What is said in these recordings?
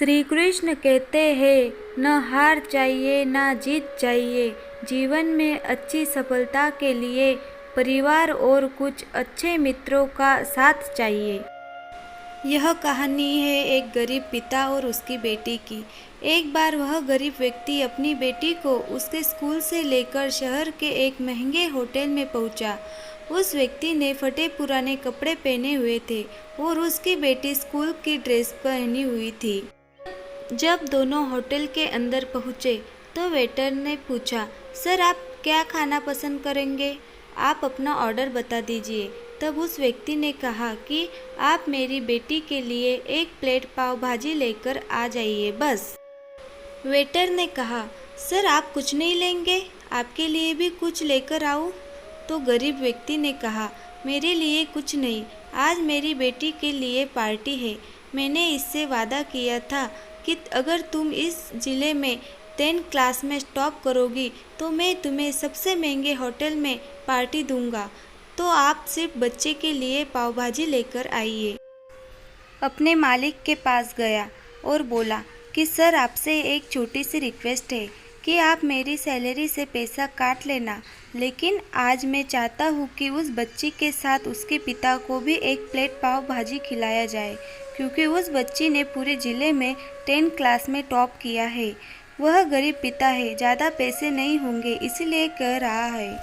श्री कृष्ण कहते हैं, न हार चाहिए न जीत चाहिए। जीवन में अच्छी सफलता के लिए परिवार और कुछ अच्छे मित्रों का साथ चाहिए। यह कहानी है एक गरीब पिता और उसकी बेटी की। एक बार वह गरीब व्यक्ति अपनी बेटी को उसके स्कूल से लेकर शहर के एक महंगे होटल में पहुंचा। उस व्यक्ति ने फटे पुराने कपड़े पहने हुए थे और उसकी बेटी स्कूल की ड्रेस पहनी हुई थी। जब दोनों होटल के अंदर पहुंचे तो वेटर ने पूछा, सर आप क्या खाना पसंद करेंगे? आप अपना ऑर्डर बता दीजिए। तब उस व्यक्ति ने कहा कि आप मेरी बेटी के लिए एक प्लेट पाव भाजी लेकर आ जाइए बस। वेटर ने कहा, सर आप कुछ नहीं लेंगे? आपके लिए भी कुछ लेकर आऊं? तो गरीब व्यक्ति ने कहा, मेरे लिए कुछ नहीं, आज मेरी बेटी के लिए पार्टी है। मैंने इससे वादा किया था कि अगर तुम इस ज़िले में 10 क्लास में टॉप करोगी तो मैं तुम्हें सबसे महंगे होटल में पार्टी दूंगा। तो आप सिर्फ बच्चे के लिए पाव भाजी लेकर आइए। अपने मालिक के पास गया और बोला कि सर आपसे एक छोटी सी रिक्वेस्ट है कि आप मेरी सैलरी से पैसा काट लेना, लेकिन आज मैं चाहता हूँ कि उस बच्ची के साथ उसके पिता को भी एक प्लेट पाव भाजी खिलाया जाए, क्योंकि उस बच्ची ने पूरे ज़िले में 10 क्लास में टॉप किया है। वह गरीब पिता है, ज़्यादा पैसे नहीं होंगे इसलिए कह रहा है।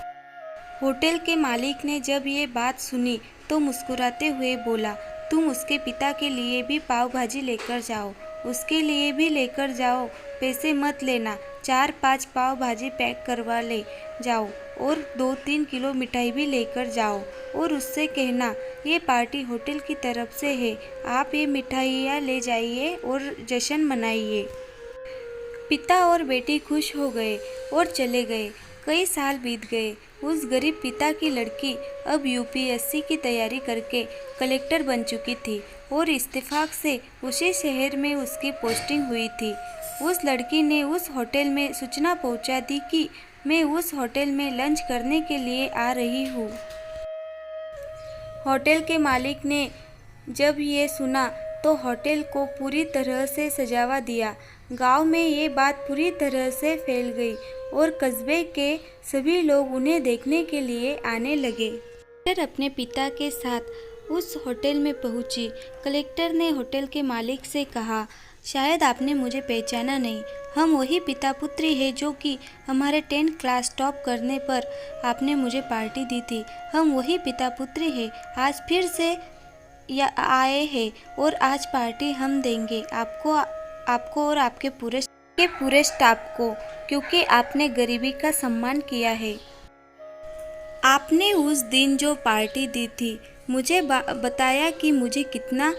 होटल के मालिक ने जब ये बात सुनी तो मुस्कुराते हुए बोला, तुम उसके पिता के लिए भी पाव भाजी लेकर जाओ, उसके लिए भी लेकर जाओ, पैसे मत लेना। 4-5 पाव भाजी पैक करवा ले जाओ और 2-3 किलो मिठाई भी लेकर जाओ और उससे कहना ये पार्टी होटल की तरफ से है, आप ये मिठाइयाँ ले जाइए और जश्न मनाइए। पिता और बेटी खुश हो गए और चले गए। कई साल बीत गए। उस गरीब पिता की लड़की अब यूपीएससी की तैयारी करके कलेक्टर बन चुकी थी और इत्तेफाक से उसी शहर में उसकी पोस्टिंग हुई थी। उस लड़की ने उस होटल में सूचना पहुंचा दी कि मैं उस होटल में लंच करने के लिए आ रही हूँ। होटल के मालिक ने जब ये सुना तो होटल को पूरी तरह से सजावा दिया। गांव में ये बात पूरी तरह से फैल गई और कस्बे के सभी लोग उन्हें देखने के लिए आने लगे। कलेक्टर अपने पिता के साथ उस होटल में पहुंची। कलेक्टर ने होटल के मालिक से कहा, शायद आपने मुझे पहचाना नहीं, हम वही पिता पुत्री है जो कि हमारे 10 क्लास टॉप करने पर आपने मुझे पार्टी दी थी। हम वही पिता पुत्री है, आज फिर से आए हैं और आज पार्टी हम देंगे आपको और आपके पूरे स्टाफ को, क्योंकि आपने गरीबी का सम्मान किया है। आपने उस दिन जो पार्टी दी थी मुझे बताया कि मुझे कितना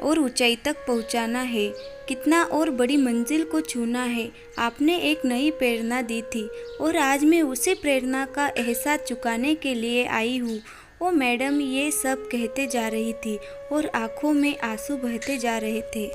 और ऊंचाई तक पहुंचाना है, कितना और बड़ी मंजिल को छूना है। आपने एक नई प्रेरणा दी थी और आज मैं उसी प्रेरणा का एहसास चुकाने के लिए आई हूँ। वो मैडम ये सब कहते जा रही थी और आंखों में आंसू बहते जा रहे थे।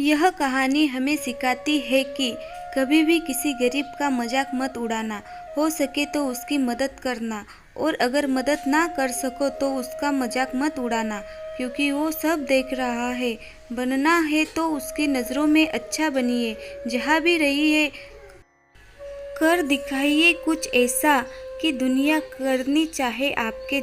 यह कहानी हमें सिखाती है कि कभी भी किसी गरीब का मजाक मत उड़ाना, हो सके तो उसकी मदद करना, और अगर मदद ना कर सको तो उसका मजाक मत उड़ाना, क्योंकि वो सब देख रहा है। बनना है तो उसकी नज़रों में अच्छा बनिए, जहाँ भी रहिए कर दिखाइए कुछ ऐसा कि दुनिया करनी चाहे आपके